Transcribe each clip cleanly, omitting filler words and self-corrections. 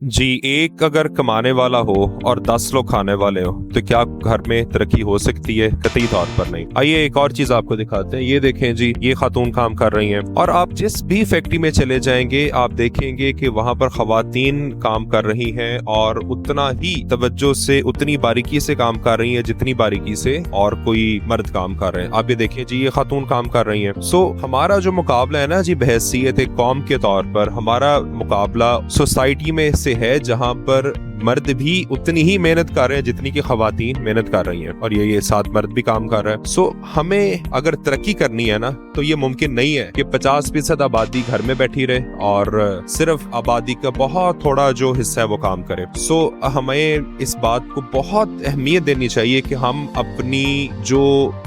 जी, एक अगर कमाने वाला हो और 10 लोग खाने वाले हो तो क्या घर में तरक्की हो सकती है? कतई तौर पर नहीं। आइए एक और चीज आपको दिखाते हैं। ये देखें जी, ये खातून काम कर रही हैं और आप जिस भी फैक्ट्री में चले जाएंगे आप देखेंगे कि वहां पर खवातीन काम कर रही हैं और उतना ही तवज्जो से, उतनी बारीकी से काम कर रही हैं जितनी बारीकी से और कोई मर्द काम कर रहे हैं। आप ये देखें जी, ये खातून काम कर रही हैं। सो हमारा जो मुकाबला है ना जी, बहैसियत एक कौम के तौर पर हमारा मुकाबला सोसाइटी में से है जहां पर मर्द भी उतनी ही मेहनत कर रहे हैं जितनी की खवातीन मेहनत कर रही हैं और ये साथ मर्द भी काम कर रहा है। सो हमें अगर तरक्की करनी है ना तो ये मुमकिन नहीं है कि 50% आबादी घर में बैठी रहे और सिर्फ आबादी का बहुत थोड़ा जो हिस्सा है वो काम करे। सो हमें इस बात को बहुत अहमियत देनी चाहिए कि हम अपनी जो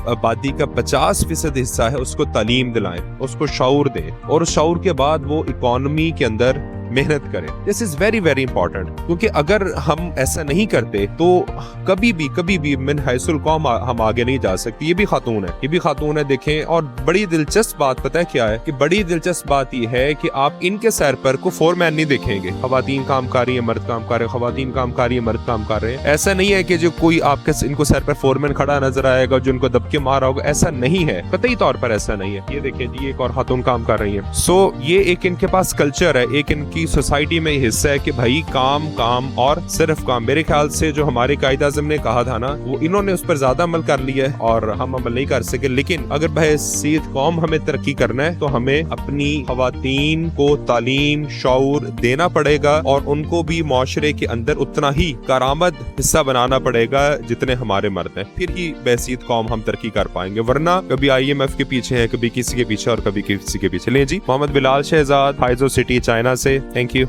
आबादी का 50% हिस्सा है उसको तालीम दिलाएं, उसको शऊर दें और उस शऊर के बाद वो इकोनॉमी के अंदर मेहनत करें। This is very very important, क्योंकि अगर हम ऐसा नहीं करते तो कभी भी मिन हैसुल कौम हम आगे नहीं जा सकते। ये भी खातून है, ये भी खातून है देखें। और बड़ी दिलचस्प बात पता है क्या है कि बड़ी दिलचस्प बात ये है कि आप इनके सर पर को फोरमैन नहीं देखेंगे। खवातीन काम कर रही है, मर्द काम कर रहे हैं, खवातीन काम कर रही है, मर्द काम कर रहे हैं। ऐसा नहीं है कि जो कोई आपके इनको सर पर फोरमैन खड़ा नजर आएगा जो इनको दबके मारा होगा, ऐसा नहीं है, कतई तौर पर ऐसा नहीं है। ये देखें जी, एक और खातून काम कर रही है। सो ये एक इनके पास कल्चर है, एक इनकी सोसाइटी में हिस्सा है कि भाई काम काम और सिर्फ काम। मेरे ख्याल से जो हमारे कायद आज़म ने कहा था ना, वो इन्होंने उस पर ज्यादा अमल कर लिया है और हम अमल नहीं कर सके। लेकिन अगर बहैसियत कौम हमें तरक्की करना है तो हमें अपनी खवातीन को तालीम शऊर देना पड़ेगा और उनको भी माशरे के अंदर उतना ही कारामद हिस्सा बनाना पड़ेगा जितने हमारे मर्द हैं। फिर ही बहैसियत कौम हम तरक्की कर पाएंगे, वरना कभी IMF के पीछे है, कभी किसी के पीछे और कभी किसी के पीछे। ले जी, मोहम्मद बिलाल शहजाद, हाइजो सिटी, चाइना से। Thank you.